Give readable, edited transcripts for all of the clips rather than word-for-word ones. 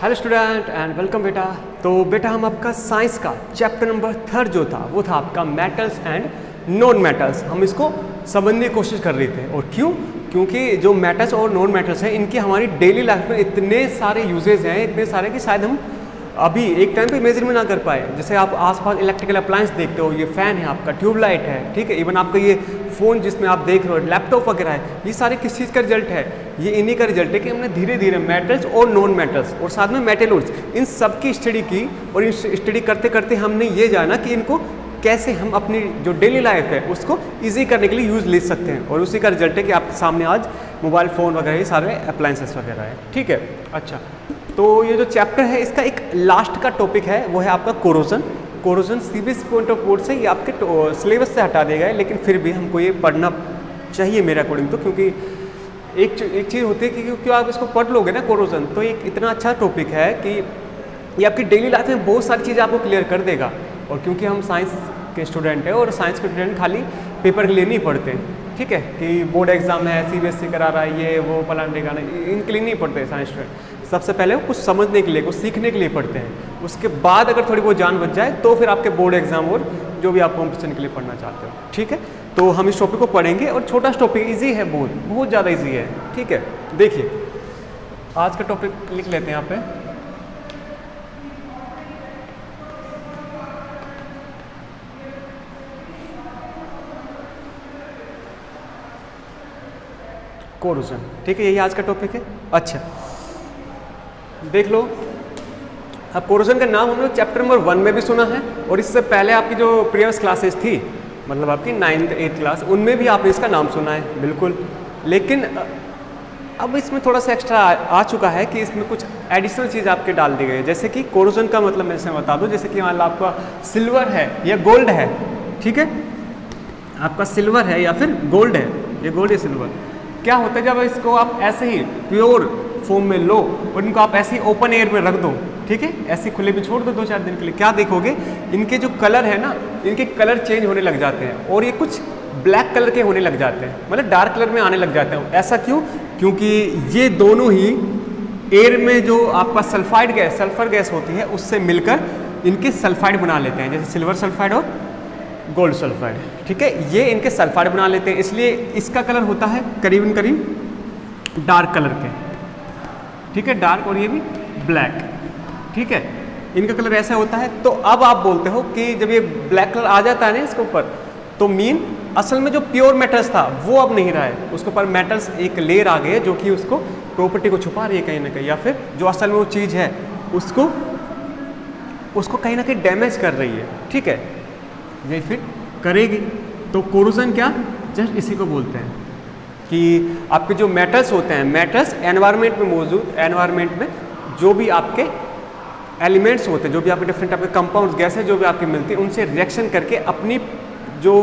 Hello student and welcome बेटा। तो बेटा हम आपका साइंस का चैप्टर नंबर 3 जो था वो था आपका मेटल्स एंड नॉन मेटल्स। हम इसको समझने की कोशिश कर रहे थे। और क्योंकि जो मेटल्स और नॉन मेटल्स हैं इनकी हमारी डेली लाइफ में इतने सारे यूजेज हैं, इतने सारे कि शायद हम अभी एक टाइम पे इमेजिन में ना कर पाए। जैसे आप आसपास इलेक्ट्रिकल अप्लायंस देखते हो, ये फ़ैन है आपका, ट्यूबलाइट है, ठीक है, इवन आपका ये फ़ोन जिसमें आप देख रहे हो, लैपटॉप वगैरह है, ये सारे किस चीज़ का रिजल्ट है? ये इन्हीं का रिजल्ट है कि हमने धीरे धीरे मेटल्स और नॉन मेटल्स और साथ में मेटेलोइड्स इन सब की स्टडी की। और इस स्टडी करते करते हमने ये जाना कि इनको कैसे हम अपनी जो डेली लाइफ है उसको ईजी करने के लिए यूज़ ले सकते हैं। और उसी का रिजल्ट है कि आपके सामने आज मोबाइल फ़ोन वगैरह ये सारे अप्लायंसेस वगैरह है, ठीक है। अच्छा, तो ये जो चैप्टर है इसका एक लास्ट का टॉपिक है वो है आपका corrosion CBSE point of view से ये आपके सिलेबस से हटा दिया गया है, लेकिन फिर भी हमको ये पढ़ना चाहिए मेरे अकॉर्डिंग तो, क्योंकि एक चीज़ होती है कि क्योंकि आप इसको पढ़ लोगे ना कोरोजन, तो एक इतना अच्छा टॉपिक है कि ये आपकी डेली लाइफ में बहुत सारी चीज़ें आपको क्लियर कर देगा। और क्योंकि हम साइंस के स्टूडेंट हैं और साइंस के स्टूडेंट खाली पेपर के लिए नहीं पढ़ते, ठीक है, कि बोर्ड एग्जाम है, सीबीएसई करा रहा है, ये वो पलान ठिकाना, इनके लिए नहीं पढ़ते साइंस स्टूडेंट। सबसे पहले वो कुछ समझने के लिए, कुछ सीखने के लिए पढ़ते हैं। उसके बाद अगर थोड़ी बहुत जान बच जाए तो फिर आपके बोर्ड एग्जाम और जो भी आप कॉम्पिटिशन के लिए पढ़ना चाहते हो, ठीक है। तो हम इस टॉपिक को पढ़ेंगे और छोटा टॉपिक ईजी है, बहुत ज़्यादा ईजी है, ठीक है। देखिए आज का टॉपिक लिख लेते हैं यहाँ पे। कोरोजन, ठीक है, यही आज का टॉपिक है। अच्छा देख लो, अब कोरोजन का नाम हमने चैप्टर नंबर 1 में भी सुना है और इससे पहले आपकी जो प्रीवियस क्लासेस थी, मतलब आपकी 9th 8th क्लास, उनमें भी आपने इसका नाम सुना है, बिल्कुल। लेकिन अब इसमें थोड़ा सा एक्स्ट्रा आ चुका है कि इसमें कुछ एडिशनल चीज़ आपके डाल दी गई है। जैसे कि कोरोजन का मतलब मैं इसमें बता दूं, जैसे कि मान लो आपका सिल्वर है या गोल्ड है, ठीक है, आपका सिल्वर है या फिर गोल्ड है, ये गोल्ड या सिल्वर, क्या होता है जब इसको आप ऐसे ही प्योर फॉर्म में लो और इनको आप ऐसे ही ओपन एयर में रख दो, ठीक है, ऐसे खुले में छोड़ दो 2-4 दिन के लिए, क्या देखोगे इनके जो कलर है ना, इनके कलर चेंज होने लग जाते हैं और ये कुछ ब्लैक कलर के होने लग जाते हैं, मतलब डार्क कलर में आने लग जाते हैं। ऐसा क्यों? क्योंकि ये दोनों ही एयर में जो आपका सल्फर गैस होती है उससे मिलकर इनके सल्फाइड बना लेते हैं, जैसे सिल्वर सल्फाइड और गोल्ड सल्फाइड, ठीक है, ये इनके सल्फाइड बना लेते हैं। इसलिए इसका कलर होता है करीबन करीब डार्क कलर के, ठीक है, डार्क, और ये भी ब्लैक, ठीक है, इनका कलर ऐसा होता है। तो अब आप बोलते हो कि जब ये ब्लैक कलर आ जाता है ना इसके ऊपर, तो मीन असल में जो प्योर मेटल्स था वो अब नहीं रहा है, उसके ऊपर मेटल्स एक लेयर आ गई है जो कि उसको प्रॉपर्टी को छुपा रही है कहीं ना कहीं, या फिर जो असल में वो चीज़ है उसको कहीं ना कहीं डैमेज कर रही है, ठीक है, ये फिर करेगी। तो कोरोजन क्या, जस्ट इसी को बोलते हैं कि आपके जो मेटल्स होते हैं, मेटल्स एनवायरनमेंट में मौजूद, एनवायरनमेंट में जो भी आपके एलिमेंट्स होते हैं, जो भी आपके डिफरेंट आपके कंपाउंड्स, गैसें जो भी आपकी मिलती हैं, उनसे रिएक्शन करके अपनी जो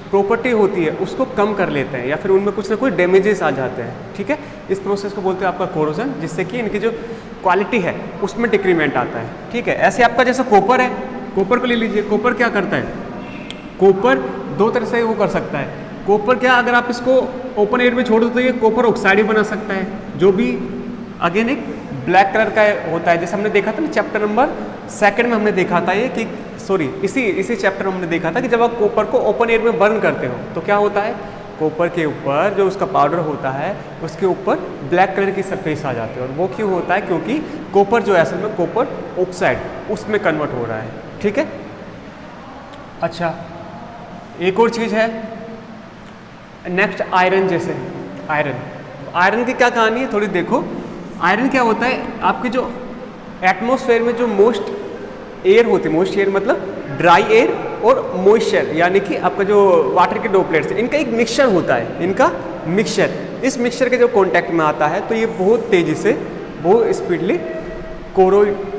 प्रॉपर्टी होती है उसको कम कर लेते हैं या फिर उनमें कुछ ना कुछ डैमेजेस आ जाते हैं, ठीक है। इस प्रोसेस को बोलते हैं आपका कोरोजन, जिससे कि इनकी जो क्वालिटी है उसमें डिक्रीमेंट आता है, ठीक है। ऐसे आपका जैसे कॉपर है, कॉपर को ले लीजिए, कॉपर क्या करता है, कॉपर दो तरह से वो कर सकता है। कॉपर क्या, अगर आप इसको ओपन एयर में छोड़ दो तो ये कॉपर ऑक्साइड भी बना सकता है, जो भी अगेन एक ब्लैक कलर का होता है, जैसे हमने देखा था ना चैप्टर नंबर 2 में हमने देखा था ये कि इसी चैप्टर में हमने देखा था कि जब आप कॉपर को ओपन एयर में बर्न करते हो तो क्या होता है, कॉपर के ऊपर जो उसका पाउडर होता है उसके ऊपर ब्लैक कलर की सरफेस आ जाती है। और वो क्यों होता है? क्योंकि कॉपर जो है असल में कॉपर ऑक्साइड उसमें कन्वर्ट हो रहा है, ठीक है। अच्छा, एक और चीज़ है नेक्स्ट, आयरन। जैसे आयरन की क्या कहानी है थोड़ी देखो। आयरन क्या होता है, आपके जो एटमॉस्फेयर में जो मोस्ट एयर होती है, मोस्ट एयर मतलब ड्राई एयर और मॉइस्चर, यानी कि आपका जो वाटर के ड्रॉपलेट्स, इनका एक मिक्सचर होता है, इस मिक्सचर के जो कॉन्टैक्ट में आता है तो ये बहुत तेज़ी से, बहुत स्पीडली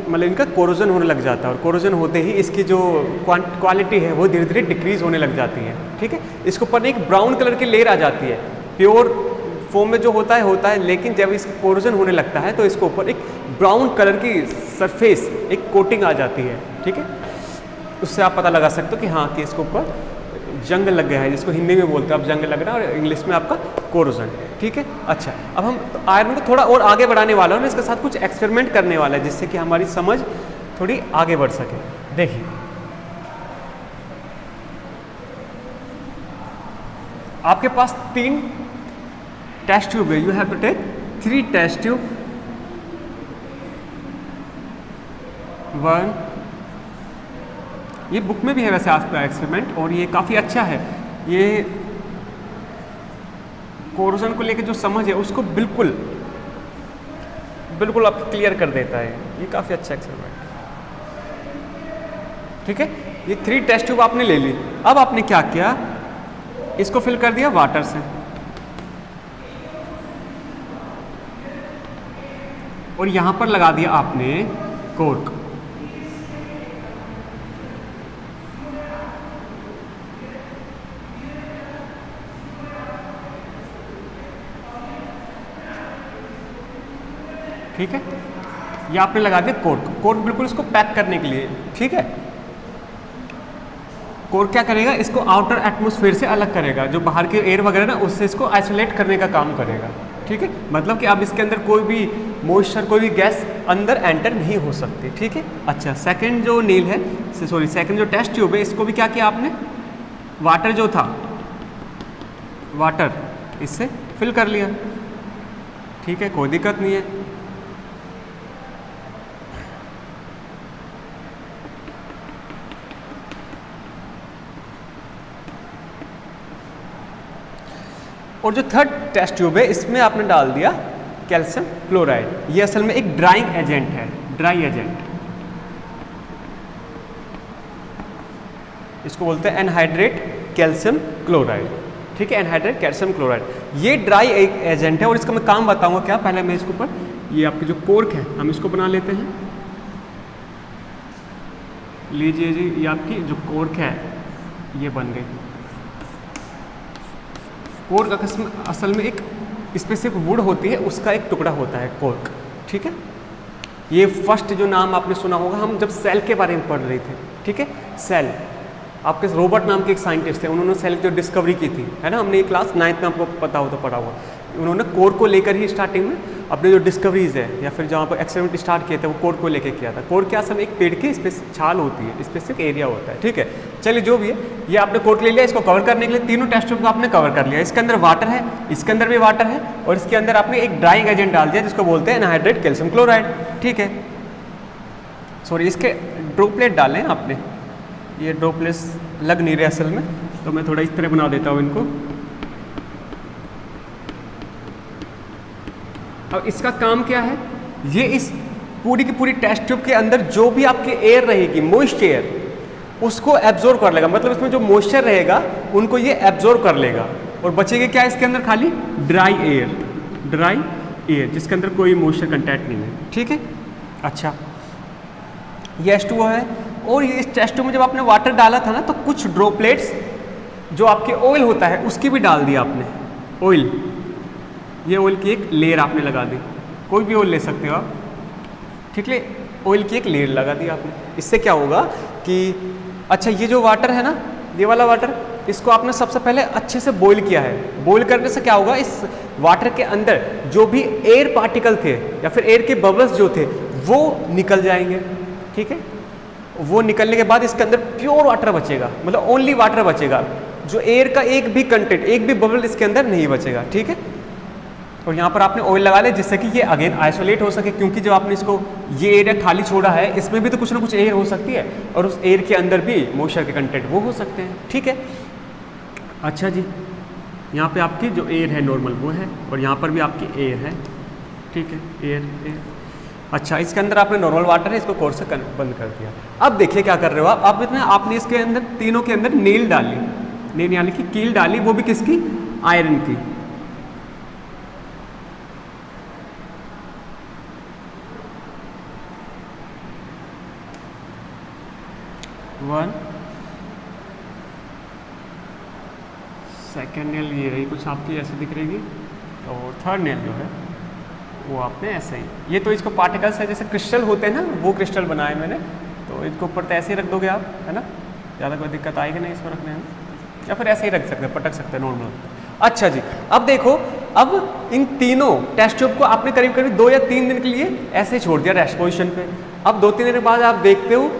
मतलब इनका कोरोजन होने लग जाता है। और कोरोजन होते ही इसकी जो क्वालिटी है वो धीरे धीरे डिक्रीज होने लग जाती है, ठीक है। इसके ऊपर एक ब्राउन कलर की लेयर आ जाती है, प्योर फॉर्म में जो होता है, लेकिन जब इसका कोरोजन होने लगता है तो इसके ऊपर एक ब्राउन कलर की सरफेस, एक कोटिंग आ जाती है, ठीक है। उससे आप पता लगा सकते हो कि हाँ कि इसके ऊपर जंग लग गया है, जिसको हिंदी में बोलते हैं आप जंग लग रहा है, और इंग्लिश में आपका कोरोजन, ठीक है। अच्छा, अब हम आयरन को थोड़ा और आगे बढ़ाने वाला हूँ, इसके साथ कुछ एक्सपेरिमेंट करने वाला है जिससे कि हमारी समझ थोड़ी आगे बढ़ सके। देखिए, आपके पास 3 टेस्ट ट्यूब है, you have to take 3 test tube, 1, ये बुक में भी है वैसे आपका एक्सपेरिमेंट, और ये काफ़ी अच्छा है। ये कोरोजन को लेकर जो समझ है उसको बिल्कुल बिल्कुल आप क्लियर कर देता है। ये काफ़ी अच्छा एक्सपेरिमेंट, ठीक है। ये 3 टेस्ट ट्यूब आपने ले ली। अब आपने क्या किया, इसको फिल कर दिया वाटर से, और यहां पर लगा दिया आपने कोर्क। ठीक है, ये आपने लगा दिया कोर्क। कोर्क बिल्कुल इसको पैक करने के लिए, ठीक है। कोर्क क्या करेगा, इसको आउटर एटमॉस्फेयर से अलग करेगा, जो बाहर के एयर वगैरह ना उससे इसको आइसोलेट करने का काम करेगा, ठीक है। मतलब कि अब इसके अंदर कोई भी मॉइस्चर, कोई भी गैस अंदर एंटर नहीं हो सकती, ठीक है। अच्छा, सेकंड जो नील है, सेकंड जो टेस्ट ट्यूब है, इसको भी क्या किया आपने, वाटर जो था, वाटर इससे फिल कर लिया, ठीक है, कोई दिक्कत नहीं है। और जो थर्ड टेस्ट ट्यूब है, इसमें आपने डाल दिया कैल्शियम क्लोराइड। ये असल में एक ड्राइंग एजेंट है, ड्राई एजेंट, इसको बोलते हैं एनहाइड्रेट कैल्शियम क्लोराइड, ठीक है, एनहाइड्रेट कैल्शियम क्लोराइड। ये ड्राई एक एजेंट है और इसका मैं काम बताऊंगा क्या। पहले मैं इसके ऊपर, ये आपकी जो कोर्क है, हम इसको बना लेते हैं। लीजिए जी, ये आपकी जो कोर्क है ये बन गई। कोर्क असल में एक स्पेसिफिक वुड होती है, उसका एक टुकड़ा होता है कोर्क, ठीक है। ये फर्स्ट जो नाम आपने सुना होगा, हम जब सेल के बारे में पढ़ रहे थे, ठीक है, सेल, आपके रॉबर्ट नाम के एक साइंटिस्ट थे, उन्होंने सेल की जो डिस्कवरी की थी, है ना, हमने ये क्लास 9th में आपको पता हो तो पढ़ा हुआ। उन्होंने कोर्क को लेकर ही स्टार्टिंग में अपने जो डिस्कवरीज है या फिर जहाँ पर एक्सपेरिमेंट स्टार्ट किए थे, वो कोर्क को लेकर किया था। कोर्क क्या असल में एक पेड़ की छाल होती है, स्पेसिफिक एरिया होता है, ठीक है। चलिए जो भी है, ये आपने कोर्क ले लिया, इसको कवर करने के लिए तीनों टेस्ट ट्यूब को आपने कवर कर लिया। इसके अंदर वाटर है, इसके अंदर भी वाटर है, और इसके अंदर आपने एक ड्राइंग एजेंट डाल दिया जिसको बोलते हैं एनहाइड्रेट कैल्शियम क्लोराइड, ठीक है। सॉरी, इसके ड्रॉपलेट डालें आपने, ये ड्रॉपलेट्स लग नहीं रहे असल में, तो मैं थोड़ा इस तरह बना देता हूँ इनको। अब इसका काम क्या है, ये इस पूरी की पूरी टेस्ट ट्यूब के अंदर जो भी आपकी एयर रहेगी, मॉइस्ट एयर, उसको एब्जॉर्ब कर लेगा। मतलब इसमें जो मॉइस्चर रहेगा उनको ये एब्जॉर्ब कर लेगा, और बचेगी क्या इसके अंदर, खाली ड्राई एयर, ड्राई एयर जिसके अंदर कोई मॉइस्चर कंटेंट नहीं है, ठीक है। अच्छा, ये H2O है, और ये इस टेस्ट ट्यूब में जब आपने वाटर डाला था ना, तो कुछ ड्रॉपलेट्स जो आपके ऑयल होता है उसकी भी डाल दिया आपने, ऑयल, ये ऑयल की एक लेयर आपने लगा दी, कोई भी ऑयल ले सकते हो आप, ठीक है, ऑयल की एक लेयर लगा दी आपने। इससे क्या होगा कि अच्छा, ये जो वाटर है ना, ये वाला वाटर, इसको आपने सबसे पहले अच्छे से बॉईल किया है। बॉईल करने से क्या होगा, इस वाटर के अंदर जो भी एयर पार्टिकल थे या फिर एयर के बबल्स जो थे वो निकल जाएंगे, ठीक है। वो निकलने के बाद इसके अंदर प्योर वाटर बचेगा, मतलब ओनली वाटर बचेगा, जो एयर का एक भी कंटेंट, एक भी बबल इसके अंदर नहीं बचेगा, ठीक है। और यहाँ पर आपने ऑयल लगा लिया जिससे कि ये अगेन आइसोलेट हो सके, क्योंकि जब आपने इसको ये एरिया खाली छोड़ा है, इसमें भी तो कुछ ना कुछ एयर हो सकती है, और उस एयर के अंदर भी मॉइस्चर के कंटेंट वो हो सकते हैं, ठीक है। अच्छा जी, यहाँ पे आपकी जो एयर है नॉर्मल वो है, और यहाँ पर भी आपकी एयर है, ठीक है, एयर। अच्छा, इसके अंदर आपने नॉर्मल वाटर है, इसको कोर्स से बंद कर दिया। अब देखिए क्या कर रहे हो आप इतना, आपने इसके अंदर तीनों के अंदर नील डाली, नील यानी कि कील डाली, वो भी किसकी, आयरन की। वन, सेकेंड नेल ये रही कुछ आपकी ऐसे दिख रहेगी, और थर्ड नेल जो है वो आपने ऐसे ही, ये तो इसको पार्टिकल्स है जैसे क्रिस्टल होते हैं ना, वो क्रिस्टल बनाए मैंने, तो इसको ऊपर तो ऐसे ही रख दोगे आप, है ना, ज़्यादा कोई दिक्कत आएगी नहीं इसको रखने में, या फिर ऐसे ही रख सकते हैं, पटक सकते हैं नॉर्मल। अच्छा जी, अब देखो, अब इन तीनों टेस्ट ट्यूब को आपने करीब करीब 2 या 3 दिन के लिए ऐसे ही छोड़ दिया रेस्ट पोजीशन पे। अब 2-3 दिन के बाद आप देखते हो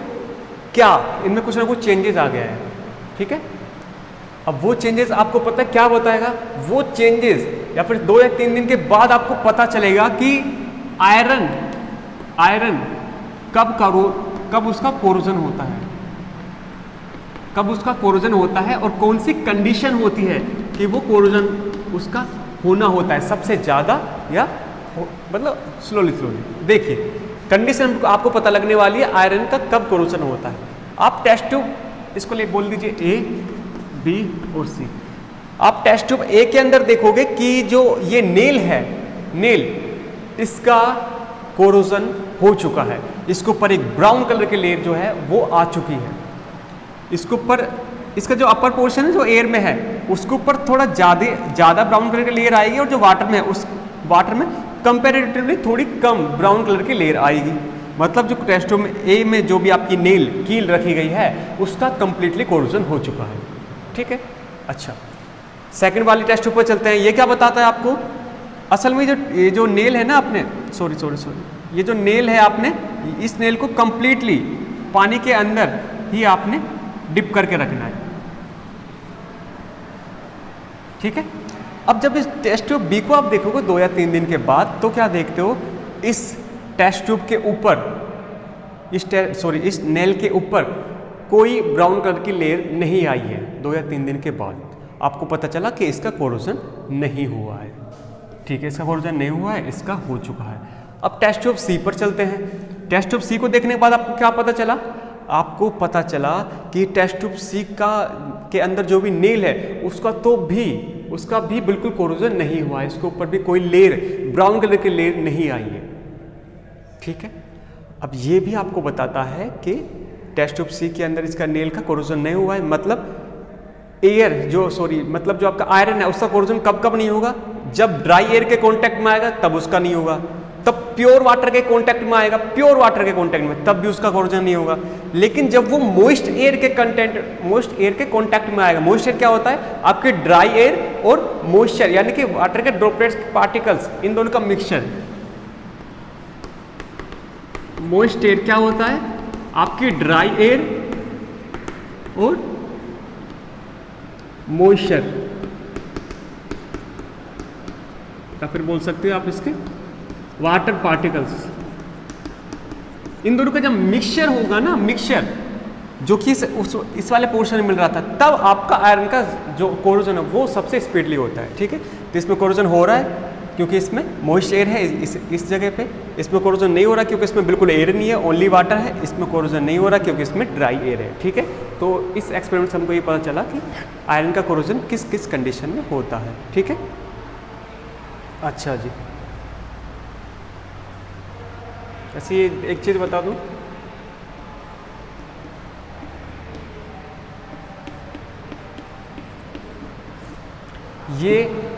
क्या इनमें कुछ ना कुछ चेंजेस आ गया है, ठीक है। अब वो चेंजेस आपको पता है क्या बताएगा, वो चेंजेस या फिर 2 या 3 दिन के बाद आपको पता चलेगा कि आयरन कब उसका कोरोजन होता है, कब उसका कोरोजन होता है और कौन सी कंडीशन होती है कि वो कोरोजन उसका होना होता है, सबसे ज़्यादा या मतलब स्लोली। देखिए कंडीशन आपको पता लगने वाली है आयरन का कब कोरोजन होता है। आप टेस्ट ट्यूब इसको ले बोल दीजिए ए, बी और सी। आप टेस्ट ट्यूब ए के अंदर देखोगे कि जो ये नेल है, नेल इसका कोरोजन हो चुका है, इसके ऊपर एक ब्राउन कलर की लेयर जो है वो आ चुकी है। इसके ऊपर इसका जो अपर पोर्शन है जो एयर में है उसके ऊपर थोड़ा ज़्यादा ब्राउन कलर की लेयर आएगी और जो वाटर में है उस वाटर में कंपैरेटिवली थोड़ी कम ब्राउन कलर की लेयर आएगी। मतलब जो टेस्ट ट्यूब में ए में जो भी आपकी नेल कील रखी गई है उसका कंप्लीटली कोरोजन हो चुका है, ठीक है। अच्छा, सेकंड वाली टेस्ट ट्यूब पर चलते हैं। ये क्या बताता है आपको, असल में ये जो नेल है ना आपने सॉरी ये जो नेल है आपने इस नेल को कंप्लीटली पानी के अंदर ही आपने डिप करके रखना है, ठीक है। अब जब इस टेस्ट ट्यूब बी को आप देखोगे 2 या 3 दिन के बाद तो क्या देखते हो, इस टेस्ट ट्यूब के ऊपर इस नेल के ऊपर कोई ब्राउन कलर की लेयर नहीं आई है। 2 या 3 दिन के बाद आपको पता चला कि इसका कोरोजन नहीं हुआ है, ठीक है, इसका कोरोजन नहीं हुआ है, इसका हो चुका है। अब टेस्ट ट्यूब सी पर चलते हैं। टेस्ट ट्यूब सी को देखने के बाद आपको क्या पता चला, आपको पता चला कि टेस्ट ट्यूब सी के अंदर जो भी नेल है उसका भी बिल्कुल कोरोजन नहीं हुआ है, इसके ऊपर भी कोई लेयर ब्राउन कलर की लेयर नहीं आई है, ठीक है। अब ये भी आपको बताता है कि टेस्ट ट्यूब सी के अंदर इसका नेल का कोरोजन नहीं हुआ है, मतलब मतलब जो आपका आयरन है उसका कोरोजन कब नहीं होगा, जब ड्राई एयर के कांटेक्ट में आएगा तब उसका नहीं होगा, तब प्योर वाटर के कांटेक्ट में आएगा, प्योर वाटर के कांटेक्ट में तब भी उसका कोरोजन नहीं होगा। लेकिन जब वो मोइस्ट एयर के कांटेक्ट में आएगा, मोइस्ट एयर क्या होता है, आपके ड्राई एयर और मॉइस्चर यानी कि वाटर के ड्रॉपलेट्स पार्टिकल्स इन दोनों का मिक्सचर। मोइस्ट एयर क्या होता है, आपकी ड्राई एयर और मॉइस्चर, या फिर बोल सकते हो आप इसके वाटर पार्टिकल्स, इन दोनों का जब मिक्सचर होगा ना, मिक्सचर जो कि इस वाले पोर्शन में मिल रहा था, तब आपका आयरन का जो कोरोजन है वो सबसे स्पीडली होता है, ठीक है। तो इसमें कोरोजन हो रहा है क्योंकि इसमें मॉइस्ट एयर है, इस जगह पे इसमें कोरोजन नहीं हो रहा क्योंकि इसमें बिल्कुल एयर नहीं है, ओनली वाटर है। इसमें कोरोजन नहीं हो रहा क्योंकि इसमें ड्राई एयर है, ठीक है। तो इस एक्सपेरिमेंट से हमको ये पता चला कि आयरन का कोरोजन किस किस कंडीशन में होता है, ठीक है। अच्छा जी, ऐसी एक चीज़ बता दूं, ये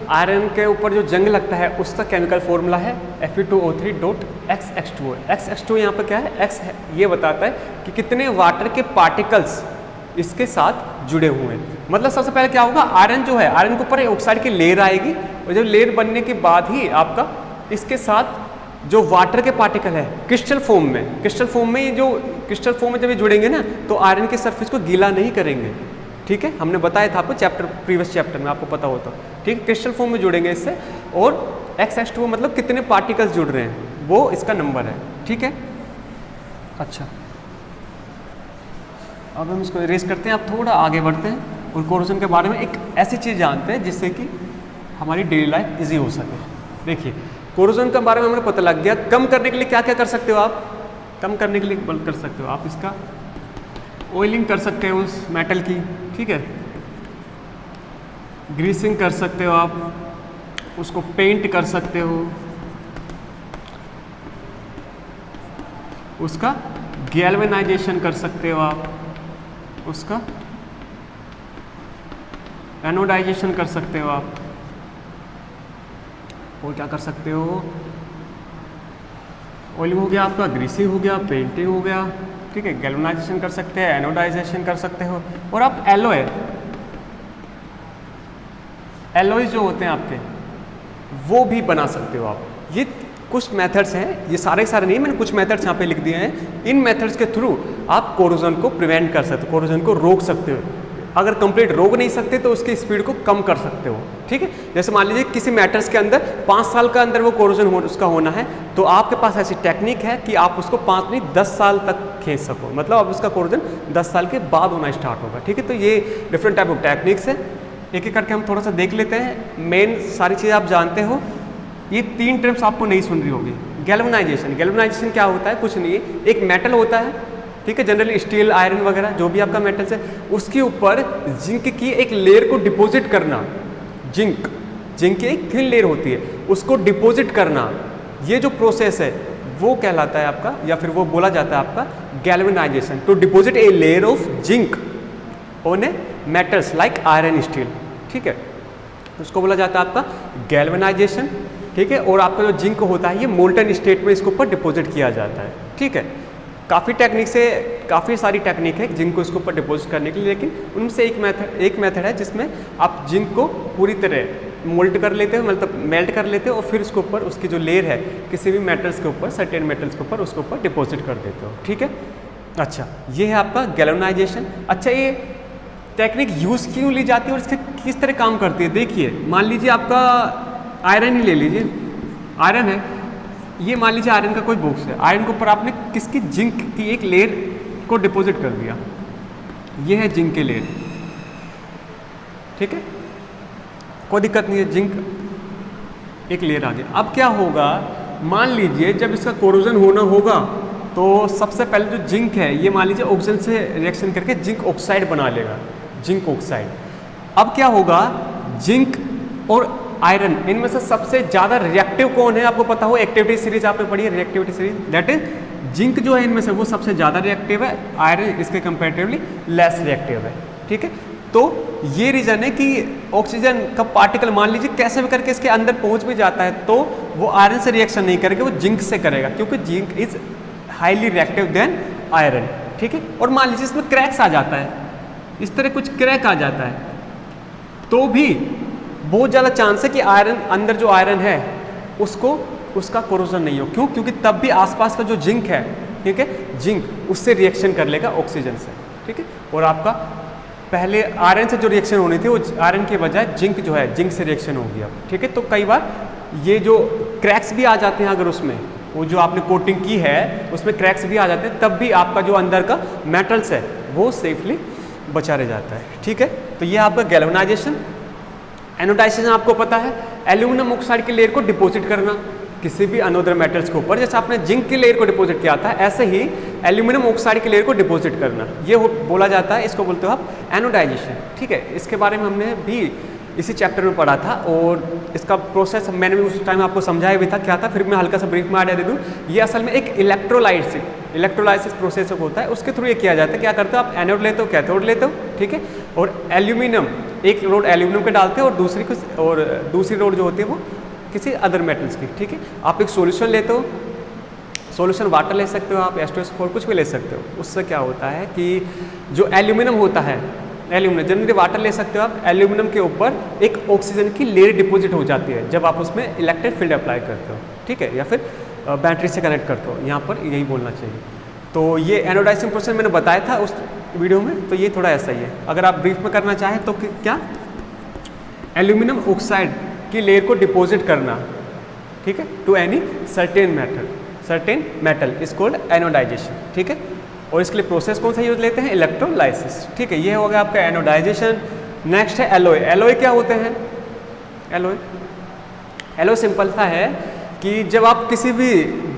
आयरन के ऊपर जो जंग लगता है उसका केमिकल फॉर्मूला है Fe2O3.XX2। XX2 यहाँ पर क्या है, X है, ये बताता है कि कितने वाटर के पार्टिकल्स इसके साथ जुड़े हुए हैं। मतलब सबसे पहले क्या होगा, आयरन जो है, आयरन के ऊपर ऑक्साइड की लेयर आएगी और जब लेयर बनने के बाद ही आपका इसके साथ जो वाटर के पार्टिकल है क्रिस्टल फॉर्म में ये जो क्रिस्टल फॉर्म में जब ये जुड़ेंगे ना तो आयरन की सरफेस को गीला नहीं करेंगे, ठीक है। हमने बताया था आपको प्रीवियस चैप्टर में, आपको पता होता, ठीक है। क्रिस्टल फॉर्म में जुड़ेंगे इससे, और XH2 मतलब कितने पार्टिकल्स जुड़ रहे हैं वो इसका नंबर है, ठीक है। अच्छा, अब हम इसको इरेज करते हैं, अब थोड़ा आगे बढ़ते हैं और कोरोजन के बारे में एक ऐसी चीज़ जानते हैं जिससे कि हमारी डेली लाइफ इजी हो सके। देखिए, कोरोजन के बारे में हमें पता लग गया। कम करने के लिए क्या क्या कर सकते हो आप, कम करने के लिए कर सकते हो आप इसका ऑयलिंग कर सकते हो उस मेटल की, ठीक है। ग्रीसिंग कर सकते हो आप, उसको पेंट कर सकते हो, उसका गैल्वेनाइजेशन कर सकते हो आप, उसका एनोडाइजेशन कर सकते हो आप, और क्या कर सकते हो, ऑयलिंग हो गया आपका, ग्रीसिंग हो गया, पेंटिंग हो गया, ठीक है। गैल्वेनाइजेशन कर सकते हैं, एनोडाइजेशन कर सकते हो, और आप एलॉय जो होते हैं आपके वो भी बना सकते हो आप। ये कुछ मेथड्स हैं, ये सारे सारे नहीं, मैंने कुछ मेथड्स यहाँ पे लिख दिए हैं। इन मेथड्स के थ्रू आप कोरोजन को प्रिवेंट कर सकते हो, कोरोजन को रोक सकते हो। अगर कंप्लीट रोक नहीं सकते तो उसकी स्पीड को कम कर सकते हो, ठीक है। जैसे मान लीजिए किसी मेटल्स के अंदर 5 साल का अंदर वो कोरोजन उसका होना है, तो आपके पास ऐसी टेक्निक है कि आप उसको 5 नहीं 10 साल तक खींच सको, मतलब अब उसका कोरोजन 10 साल के बाद होना स्टार्ट होगा, ठीक है। तो ये डिफरेंट टाइप ऑफ टेक्निक्स है, एक एक करके हम थोड़ा सा देख लेते हैं। मेन सारी चीज़ें आप जानते हो। ये 3 टर्म्स आपको नहीं सुन रही होगी। गैल्वेनाइजेशन, गैल्वेनाइजेशन क्या होता है? कुछ नहीं है, एक मेटल होता है, ठीक है, जनरली स्टील, आयरन वगैरह जो भी आपका मेटल्स है, उसके ऊपर जिंक की एक लेयर को डिपॉजिट करना। जिंक की एक थिन लेयर होती है, उसको डिपॉजिट करना, ये जो प्रोसेस है वो कहलाता है आपका, या फिर वो बोला जाता है आपका galvanization. To deposit a layer of zinc on a metals like iron, steel, ठीक है, उसको बोला जाता है आपका गैल्वेनाइजेशन, ठीक है। और आपका जो जिंक होता है ये मोल्टन स्टेट में इसके ऊपर डिपॉजिट किया जाता है, ठीक है। काफ़ी टेक्निक से, काफ़ी सारी टेक्निक है जिंक को इसके ऊपर डिपॉजिट करने के लिए, लेकिन उनमें से एक मेथड है जिसमें आप जिंक को पूरी तरह मोल्ट कर लेते हो, मतलब मेल्ट कर लेते हो, और फिर उसके ऊपर उसकी जो लेयर है किसी भी मेटल्स के ऊपर, सर्टेन मेटल्स के ऊपर उसके ऊपर डिपॉजिट कर देते हो, ठीक है। अच्छा, ये है आपका गैल्वेनाइजेशन। अच्छा, ये टेक्निक यूज़ क्यों ली जाती है और इसके किस तरह काम करती है? देखिए, मान लीजिए आपका आयरन ही ले लीजिए, आयरन है, ये मान लीजिए आयरन का कोई बॉक्स है, आयरन के ऊपर आपने किसकी जिंक की एक लेयर को डिपॉजिट कर दिया, ये है जिंक की लेयर, ठीक है, कोई दिक्कत नहीं है, जिंक एक लेयर आ गया। अब क्या होगा, मान लीजिए जब इसका कोरोजन होना होगा तो सबसे पहले जो जिंक है ये मान लीजिए ऑक्सीजन से रिएक्शन करके जिंक ऑक्साइड बना लेगा, जिंक ऑक्साइड। अब क्या होगा, जिंक और आयरन, इनमें से सबसे ज़्यादा रिएक्टिव कौन है? आपको पता हो, एक्टिविटी सीरीज आपने पढ़ी है, reactivity series, that is zinc जो है इनमें से वो सबसे ज़्यादा रिएक्टिव है, आयरन इसके कंपेरेटिवली लेस रिएक्टिव है, ठीक है। तो ये रीज़न है कि ऑक्सीजन का पार्टिकल मान लीजिए कैसे भी करके इसके अंदर पहुंच भी जाता है तो वो आयरन से रिएक्शन नहीं करेगा, वो जिंक से करेगा, क्योंकि zinc is highly reactive than iron, ठीक है। और मान लीजिए इसमें क्रैक्स आ जाता है, इस तरह कुछ क्रैक आ जाता है, तो भी बहुत ज़्यादा चांस है कि आयरन, अंदर जो आयरन है उसको, उसका कोरोजन नहीं हो। क्यों? क्योंकि तब भी आसपास का जो जिंक है, ठीक है, जिंक उससे रिएक्शन कर लेगा ऑक्सीजन से, ठीक है। और आपका पहले आयरन से जो रिएक्शन होनी थी वो आयरन के बजाय जिंक जो है, जिंक से रिएक्शन हो गया, ठीक है। तो कई बार ये जो क्रैक्स भी आ जाते हैं, अगर उसमें वो जो आपने कोटिंग की है उसमें क्रैक्स भी आ जाते हैं, तब भी आपका जो अंदर का मेटल्स है वो सेफली बचा रह जाता है, ठीक है। तो ये आपका गैल्वेनाइजेशन। एनोडाइजेशन आपको पता है, एल्यूमिनियम ऑक्साइड की लेयर को डिपॉजिट करना किसी भी अनोदर मेटल्स के ऊपर, जैसे आपने जिंक की लेयर को डिपॉजिट किया था, ऐसे ही एल्यूमिनियम ऑक्साइड की लेयर को डिपॉजिट करना, ये बोला जाता है, इसको बोलते हो आप एनोडाइजेशन, ठीक है। इसके बारे में हमने भी इसी चैप्टर में पढ़ा था, और इसका प्रोसेस मैंने भी उस टाइम आपको समझाया भी था क्या था, फिर मैं हल्का सा ब्रीफ में आइडिया दे दूँ। ये असल में एक इलेक्ट्रोलाइसिस प्रोसेस होता है, उसके थ्रू ये किया जाता है। क्या करते हो आप, एनोड लेते हो, कैथोड लेते हो, ठीक है, और एल्यूमिनियम, एक रोड एल्यूमिनियम के डालते हो और दूसरी रोड जो होती है वो किसी अदर मेटल्स की, ठीक है। आप एक सॉल्यूशन लेते हो, सॉल्यूशन वाटर ले सकते हो आप, H2SO4 कुछ भी ले सकते हो। उससे क्या होता है कि जो एल्यूमिनियम होता है, एल्यूमिनियम जनरली वाटर ले सकते हो आप, एल्यूमिनियम के ऊपर एक ऑक्सीजन की लेयर डिपॉजिट हो जाती है जब आप उसमें इलेक्ट्रिक फील्ड अप्लाई करते हो, ठीक है, या फिर बैटरी से कनेक्ट करते हो, यहाँ पर यही बोलना चाहिए। तो ये एनोडाइजेशन प्रोसेस मैंने बताया था उस वीडियो में, तो ये थोड़ा ऐसा ही है। अगर आप ब्रीफ में करना चाहें तो क्या, एल्यूमिनियम ऑक्साइड की लेयर को डिपॉजिट करना, ठीक है, to any certain metal is called anodization, ठीक है। और इसके लिए प्रोसेस कौन सा यूज लेते हैं, इलेक्ट्रोलाइसिस, ठीक है। ये हो गया आपका एनोडाइजेशन। नेक्स्ट है एलॉय। एलॉय क्या होते हैं? एलॉय सिंपल सा है कि जब आप किसी भी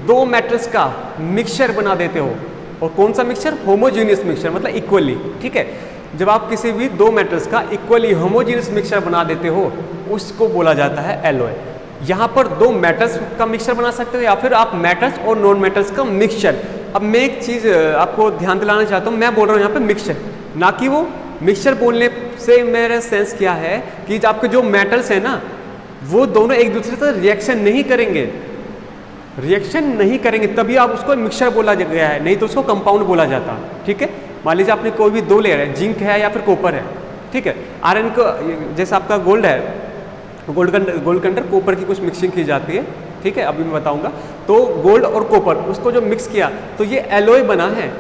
दो मेटल्स का मिक्सचर बना देते हो, और कौन सा मिक्सचर, होमोजीनियस मिक्सचर, मतलब इक्वली, ठीक है। जब आप किसी भी दो मेटल्स का इक्वली होमोजीनियस मिक्सचर बना देते हो उसको बोला जाता है एलॉय। यहाँ पर दो मेटल्स का मिक्सचर बना सकते हो या फिर आप मेटल्स और नॉन मेटल्स का मिक्सचर। अब मैं एक चीज़ आपको ध्यान दिलाना चाहता हूँ, मैं बोल रहा हूँ यहाँ पे मिक्सचर, ना कि वो मिक्सचर बोलने से मेरा सेंस क्या है कि आपके जो मेटल्स हैं ना वो दोनों एक दूसरे से रिएक्शन नहीं करेंगे, तभी आप उसको मिक्सचर बोला गया है, नहीं तो उसको कंपाउंड बोला जाता, ठीक है। मान लीजिए आपने कोई भी दो लेयर है, जिंक है या फिर कॉपर है, ठीक है। आयरन को जैसे आपका गोल्ड है, गोल्ड के अंदर कॉपर की कुछ मिक्सिंग की जाती है, ठीक है, अभी मैं बताऊंगा। तो गोल्ड और कॉपर उसको जो मिक्स किया तो ये एलॉय बना है,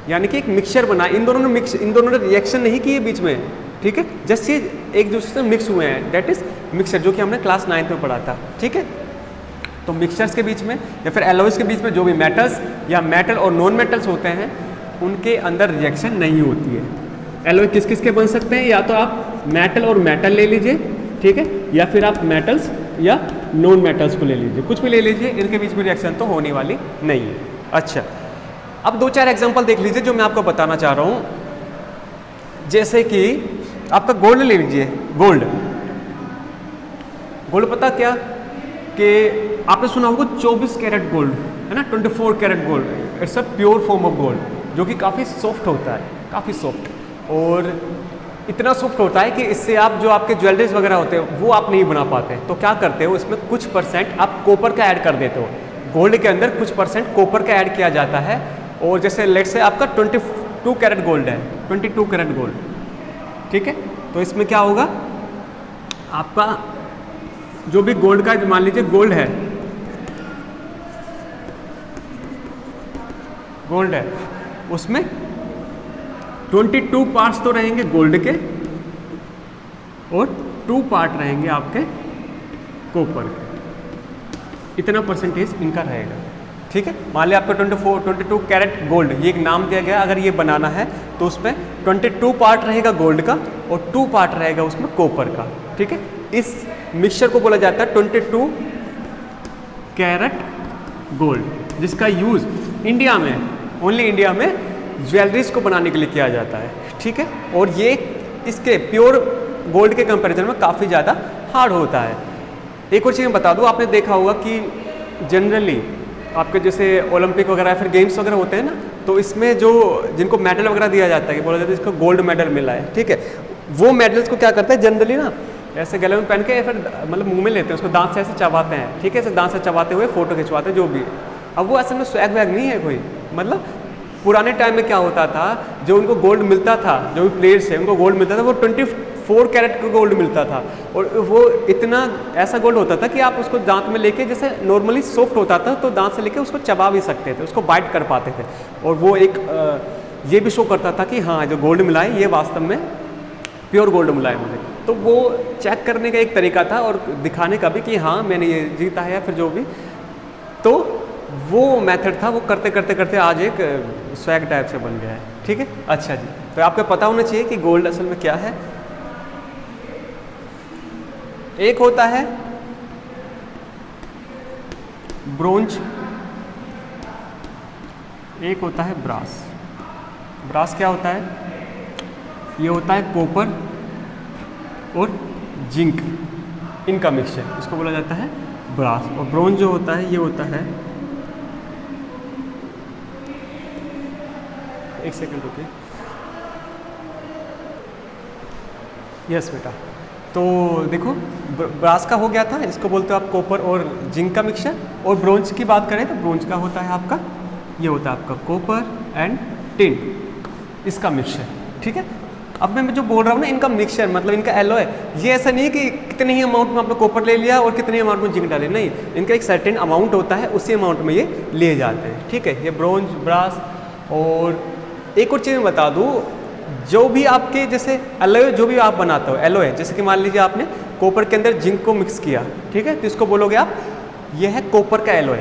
यानी कि एक मिक्सचर बना। इन दोनों ने रिएक्शन नहीं की है बीच में, ठीक है, जस्ट ये एक दूसरे से मिक्स हुए हैं, डेट इज मिक्सचर, जो कि हमने क्लास 9th में पढ़ा था, ठीक है। तो मिक्सचर्स के बीच में या फिर एलॉयज के बीच में जो भी मेटल्स या मेटल और नॉन मेटल्स होते हैं उनके अंदर रिएक्शन नहीं होती है। एलॉय किस किस के बन सकते हैं, या तो आप मेटल और मेटल ले लीजिए, ठीक है, या फिर आप मेटल्स या नॉन मेटल्स को ले लीजिए, कुछ भी ले लीजिए, इनके बीच में रिएक्शन तो होने वाली नहीं है। अच्छा, अब 2-4 एग्जांपल देख लीजिए जो मैं आपको बताना चाह रहा हूँ। जैसे कि आपका गोल्ड ले लीजिए, गोल्ड पता क्या कि आपने सुना होगा 24 कैरेट गोल्ड, है ना, 24 carat gold, it's a pure form of gold, जो कि काफ़ी सॉफ्ट होता है, काफ़ी सॉफ्ट, और इतना सॉफ्ट होता है कि इससे आप जो आपके ज्वेलरीज वगैरह होते हैं वो आप नहीं बना पाते। तो क्या करते हो, इसमें कुछ परसेंट आप कॉपर का ऐड कर देते हो, गोल्ड के अंदर कुछ परसेंट कॉपर का ऐड किया जाता है। और जैसे लेट से आपका 22 कैरेट गोल्ड है, 22 कैरेट गोल्ड, ठीक है, तो इसमें क्या होगा, आपका जो भी गोल्ड का, मान लीजिए गोल्ड है, उसमें 22 पार्ट्स तो रहेंगे गोल्ड के और 2 पार्ट रहेंगे आपके कॉपर के, इतना परसेंटेज इनका रहेगा, ठीक है। मान लिया आपका 22 कैरेट गोल्ड, ये एक नाम दिया गया, अगर ये बनाना है तो उसमें 22 पार्ट रहेगा गोल्ड का और 2 पार्ट रहेगा उसमें कॉपर का, ठीक है। इस मिक्सचर को बोला जाता है 22 कैरेट गोल्ड, जिसका यूज़ इंडिया में, ओनली इंडिया में ज्वेलरीज को बनाने के लिए किया जाता है, ठीक है। और ये इसके प्योर गोल्ड के कंपैरिजन में काफ़ी ज़्यादा हार्ड होता है। एक और चीज़ मैं बता दूँ, आपने देखा होगा कि जनरली आपके जैसे ओलंपिक वगैरह फिर गेम्स वगैरह होते हैं ना, तो इसमें जो जिनको मेडल वगैरह दिया जाता है, कि बोला जाता है इसको गोल्ड मेडल मिला है, ठीक है, वो मेडल्स को क्या करते हैं जनरली ना, ऐसे गले में पहन के या फिर मतलब मुंह में लेते हैं, उसको दांत से ऐसे चबाते हैं, ठीक है, ऐसे दांत से चबाते हुए फोटो खिंचवाते हैं, जो भी। अब वो असल में स्वैग वैग नहीं है कोई, मतलब पुराने टाइम में क्या होता था, जो उनको गोल्ड मिलता था, जो भी प्लेयर्स है उनको गोल्ड मिलता था, वो 24 कैरेट का गोल्ड मिलता था, और वो इतना ऐसा गोल्ड होता था कि आप उसको दांत में लेके, जैसे नॉर्मली सॉफ्ट होता था तो दांत से लेके उसको चबा भी सकते थे, उसको बाइट कर पाते थे, और वो एक ये भी शो करता था कि हाँ जो गोल्ड मिला है ये वास्तव में प्योर गोल्ड मिला है मुझे। तो वो चेक करने का एक तरीका था और दिखाने का भी कि हाँ मैंने ये जीता है या फिर जो भी। तो वो मेथड था, वो करते करते करते आज एक स्वैग टाइप से बन गया है, ठीक है। अच्छा जी, तो आपको पता होना चाहिए कि गोल्ड असल में क्या है। एक होता है ब्रोंज, एक होता है ब्रास। ब्रास क्या होता है, ये होता है कॉपर और जिंक, इनका मिक्सचर, इसको बोला जाता है ब्रास। और ब्रोंज जो होता है ये होता है, एक सेकंड रुकिए, यस बेटा। तो देखो ब्रास का हो गया था, इसको बोलते हो आप कॉपर और जिंक का मिक्सचर। और ब्रोंज की बात करें तो ब्रोंज का होता है आपका, ये होता है आपका कॉपर एंड टिन, इसका मिक्सचर, ठीक है। अब मैं जो बोल रहा हूँ ना, इनका मिक्सचर मतलब इनका एलॉय, ये ऐसा नहीं है कि कितने ही अमाउंट में आपने कॉपर ले लिया और कितने अमाउंट में जिंक डाले, नहीं, इनका एक सर्टेन अमाउंट होता है, उसी अमाउंट में ये लिए जाते हैं, ठीक है। ये ब्रोंज, ब्रास। और एक और चीज़ मैं बता दूँ, जो भी आपके जैसे एलॉय जो भी आप बनाते हो एलॉय, जैसे कि मान लीजिए आपने कॉपर के अंदर जिंक को मिक्स किया, ठीक है, तो इसको बोलोगे आप ये है कॉपर का एलॉय।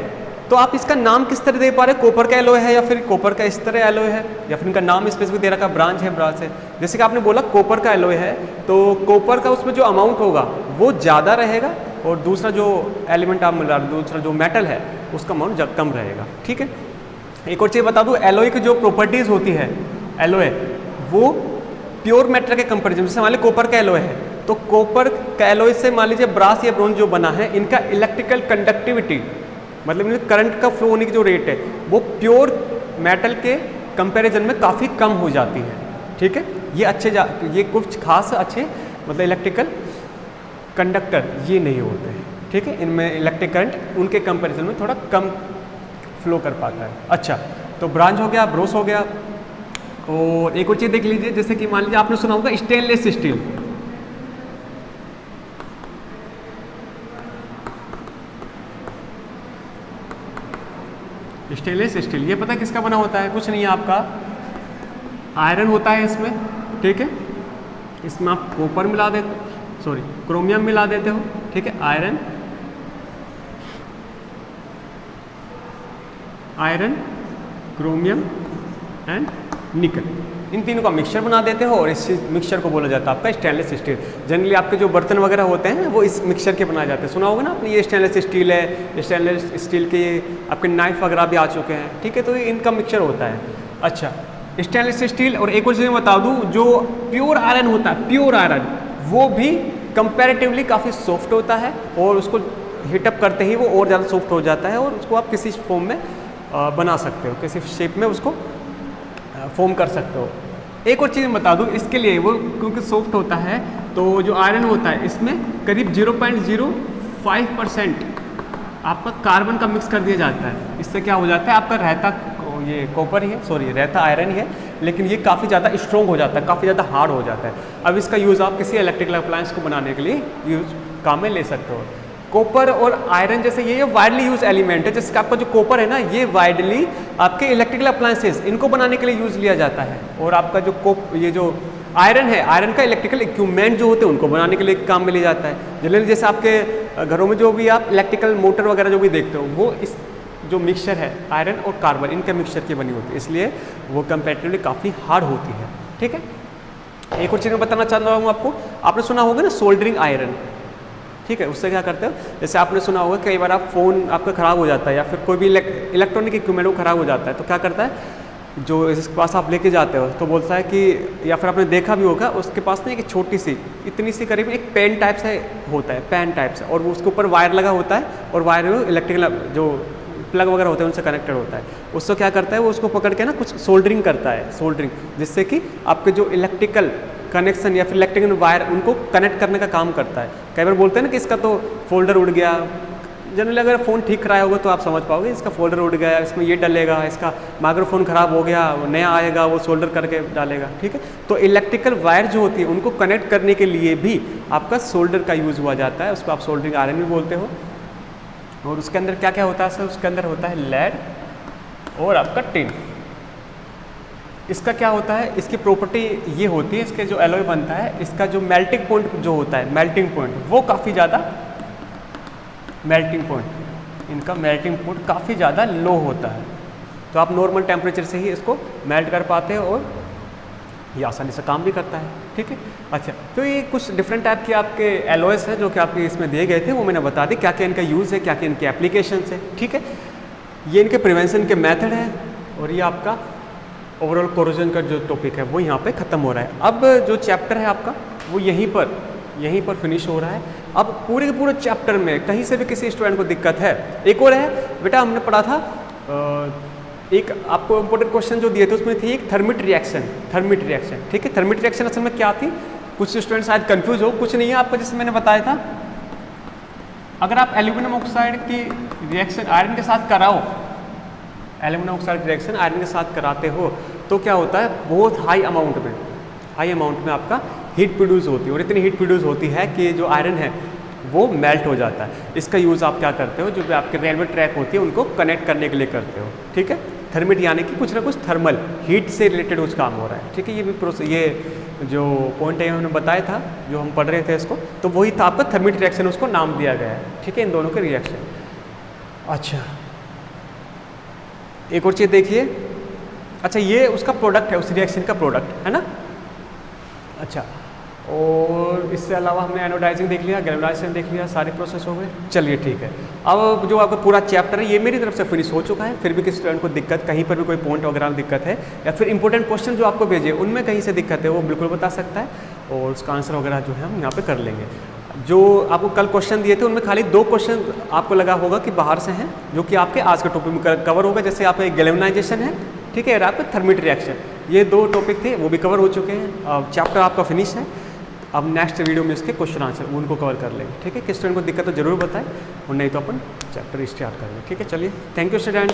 तो आप इसका नाम किस तरह दे पा रहे हैं, कॉपर का एलॉय है या फिर कॉपर का इस तरह एलॉय है, या फिर इनका नाम स्पेसिफिक दे रखा, ब्रांच है, ब्रास है। जैसे कि आपने बोला कॉपर का एलॉय है, तो कॉपर का उसमें जो अमाउंट होगा वो ज़्यादा रहेगा, और दूसरा जो एलिमेंट आप मिला, दूसरा जो मेटल है उसका अमाउंट कम रहेगा, ठीक है। एक और चीज़ बता दूँ, एलॉय की जो प्रॉपर्टीज़ होती है, एलॉय वो प्योर मेटल के कंपेरिजन, जैसे मान लीजिए कॉपर का एलॉय है, तो कॉपर का एलॉय से मान लीजिए ब्रास या ब्रोंज जो बना है, इनका इलेक्ट्रिकल कंडक्टिविटी मतलब इनमें करंट का फ्लो होने की जो रेट है वो प्योर मेटल के कंपैरिजन में काफ़ी कम हो जाती है, ठीक है। ये कुछ खास अच्छे मतलब इलेक्ट्रिकल कंडक्टर ये नहीं होते हैं, ठीक है। इनमें इलेक्ट्रिक करंट उनके कंपैरिजन में थोड़ा कम फ्लो कर पाता है। अच्छा, तो ब्रांच हो गया, ब्रोस हो गया। और एक और चीज़ देख लीजिए, जैसे कि मान लीजिए आपने सुना होगा स्टेनलेस स्टील, स्टेनलेस स्टील, ये पता है किसका बना होता है? कुछ नहीं है, आपका आयरन होता है इसमें, ठीक है। इसमें आप कॉपर मिला देते, सॉरी क्रोमियम मिला देते हो, ठीक है। आयरन, क्रोमियम एंड निकल, इन तीनों का मिक्सचर बना देते हो और इस मिक्सचर को बोला जाता है आपका स्टेनलेस स्टील। जनरली आपके जो बर्तन वगैरह होते हैं वो इस मिक्सचर के बनाए जाते हैं। सुना होगा ना आपने, ये स्टेनलेस स्टील है, स्टेनलेस स्टील के आपके नाइफ वगैरह भी आ चुके हैं, ठीक है। तो ये इनका मिक्सचर होता है। अच्छा, स्टेनलेस स्टील। और एक और चीज़ मैं बता दूँ, जो प्योर आयरन होता है, प्योर आयरन, वो भी कंपैरेटिवली काफ़ी सॉफ्ट होता है और उसको हीटअप करते ही वो और ज़्यादा सॉफ्ट हो जाता है और उसको आप किसी फॉर्म में बना सकते हो, किसी शेप में उसको फॉर्म कर सकते हो। एक और चीज़ मैं बता दूँ, इसके लिए वो क्योंकि सॉफ्ट होता है तो जो आयरन होता है इसमें करीब 0.05% आपका कार्बन का मिक्स कर दिया जाता है। इससे क्या हो जाता है, आपका रहता ये कॉपर ही है, सॉरी रहता आयरन ही है, लेकिन ये काफ़ी ज़्यादा स्ट्रॉन्ग हो जाता है, काफ़ी ज़्यादा हार्ड हो जाता है। अब इसका यूज़ आप किसी इलेक्ट्रिकल अप्लायंस को बनाने के लिए यूज काम में ले सकते हो। कॉपर और आयरन जैसे ये वाइडली यूज एलिमेंट है, जैसे आपका जो कॉपर है ना, ये वाइडली आपके इलेक्ट्रिकल अप्लायंसेस इनको बनाने के लिए यूज़ लिया जाता है। और आपका जो ये जो आयरन है, आयरन का इलेक्ट्रिकल इक्विपमेंट जो होते हैं उनको बनाने के लिए काम में लिया जाता है। जनरली जैसे आपके घरों में जो भी आप इलेक्ट्रिकल मोटर वगैरह जो भी देखते हो, वो इस जो मिक्सचर है आयरन और कार्बन, इनके मिक्सचर की बनी होती है, इसलिए वो कंपैरेटिवली काफ़ी हार्ड होती है, ठीक है। एक और चीज़ मैं बताना चाहता हूँ आपको, आपने सुना होगा ना सोल्डरिंग आयरन, ठीक है। उससे क्या करते हो, जैसे आपने सुना होगा कई बार आप फ़ोन आपका ख़राब हो जाता है या फिर कोई भी इलेक्ट्रॉनिक इक्विपमेंट वो ख़राब हो जाता है, तो क्या करता है, जो इसके पास आप लेके जाते हो तो बोलता है कि, या फिर आपने देखा भी होगा, उसके पास ना एक छोटी सी इतनी सी करीब एक पेन टाइप से होता है, पेन टाइप से, और वो उसके ऊपर वायर लगा होता है और वायर में इलेक्ट्रिकल जो प्लग वगैरह होते हैं उनसे कनेक्टेड होता है। उससे क्या करता है, वो उसको पकड़ के ना कुछ सोल्डरिंग करता है, सोल्डरिंग, जिससे कि आपके जो इलेक्ट्रिकल कनेक्शन या फिर इलेक्ट्रिकल वायर उनको कनेक्ट करने का काम करता है। कई बार बोलते हैं ना कि इसका तो फोल्डर उड़ गया, जनरली अगर फ़ोन ठीक कराया होगा तो आप समझ पाओगे, इसका फोल्डर उड़ गया, इसमें ये डलेगा, इसका माइक्रोफोन ख़राब हो गया, नया आएगा वो सोल्डर करके डालेगा, ठीक है। तो इलेक्ट्रिकल वायर जो होती है उनको कनेक्ट करने के लिए भी आपका सोल्डर का यूज़ हुआ जाता है, उसको आप सोल्डरिंग आयरन भी बोलते हो। और उसके अंदर क्या क्या होता है सर, उसके अंदर होता है लेड और आपका टिन। इसका क्या होता है, इसकी प्रॉपर्टी ये होती है, इसके जो एलॉय बनता है, इसका जो मेल्टिंग पॉइंट जो होता है, मेल्टिंग पॉइंट वो काफ़ी ज़्यादा, मेल्टिंग पॉइंट इनका मेल्टिंग पॉइंट काफ़ी ज़्यादा लो होता है, तो आप नॉर्मल टेम्परेचर से ही इसको मेल्ट कर पाते हो और ये आसानी से काम भी करता है, ठीक है। अच्छा, तो ये कुछ डिफरेंट टाइप के आपके एलॉयस हैं जो कि आपके इसमें दिए गए थे, वो मैंने बता दी क्या क्या इनका यूज़ है, क्या क्या इनके एप्लीकेशंस है, ठीक है। ये इनके प्रिवेंशन के मेथड है और ये आपका ओवरऑल कोरोजन का जो टॉपिक है वो यहाँ पे ख़त्म हो रहा है। अब जो चैप्टर है आपका वो यहीं पर फिनिश हो रहा है। अब पूरे के पूरे चैप्टर में कहीं से भी किसी स्टूडेंट को दिक्कत है, एक और है बेटा, हमने पढ़ा था एक आपको इंपॉर्टेंट क्वेश्चन जो दिए थे उसमें थी एक थर्मिट रिएक्शन, ठीक है। थर्मिट रिएक्शन असल में क्या थी, कुछ स्टूडेंट शायद कंफ्यूज हो, कुछ नहीं है आपको, जैसे मैंने बताया था, अगर आप एल्यूमिनियम ऑक्साइड की रिएक्शन आयरन के साथ कराओ, एल्यूमिनियम ऑक्साइड रिएक्शन आयरन के साथ कराते हो तो क्या होता है, बहुत हाई अमाउंट में आपका हीट प्रोड्यूस होती है और इतनी हीट प्रोड्यूस होती है कि जो आयरन है वो मेल्ट हो जाता है। इसका यूज़ आप क्या करते हो, जो भी आपके रेलवे ट्रैक होती है उनको कनेक्ट करने के लिए करते हो, ठीक है। थर्मिट यानी कि कुछ ना कुछ थर्मल हीट से रिलेटेड कुछ काम हो रहा है, ठीक है। ये भी प्रोसेस, ये जो पॉइंट है हमने बताया था, जो हम पढ़ रहे थे इसको, तो वही था आपका थर्मिट रिएक्शन, उसको नाम दिया गया है, ठीक है, इन दोनों के रिएक्शन। अच्छा, एक और चीज़ देखिए, अच्छा ये उसका प्रोडक्ट है, उस रिएक्शन का प्रोडक्ट है ना। अच्छा, और इससे अलावा हमने एनोडाइजिंग देख लिया, गैल्वेनाइजेशन देख लिया, सारे प्रोसेस हो गए। चलिए ठीक है, अब जो आपका पूरा चैप्टर है ये मेरी तरफ से फिनिश हो चुका है। फिर भी किसी स्टूडेंट को दिक्कत, कहीं पर भी कोई पॉइंट वगैरह में दिक्कत है या फिर इंपॉर्टेंट क्वेश्चन जो आपको भेजे उनमें कहीं से दिक्कत है, वो बिल्कुल बता सकता है और उसका आंसर वगैरह जो है हम यहाँ पर कर लेंगे। जो आपको कल क्वेश्चन दिए थे उनमें खाली 2 क्वेश्चन आपको लगा होगा कि बाहर से हैं, जो कि आपके आज के टॉपिक में कवर होगा। जैसे आप गैल्वेनाइजेशन है, ठीक है, और आपका थर्मिट रिएक्शन, ये 2 टॉपिक थे, वो भी कवर हो चुके हैं। अब चैप्टर आपका फिनिश है, अब नेक्स्ट वीडियो में इसके क्वेश्चन आंसर उनको कवर कर लेंगे, ठीक है। किस स्टूडेंट को दिक्कत तो जरूर बताएं और नहीं तो अपन चैप्टर स्टार्ट करेंगे, ठीक है। चलिए, थैंक यू स्टूडेंट।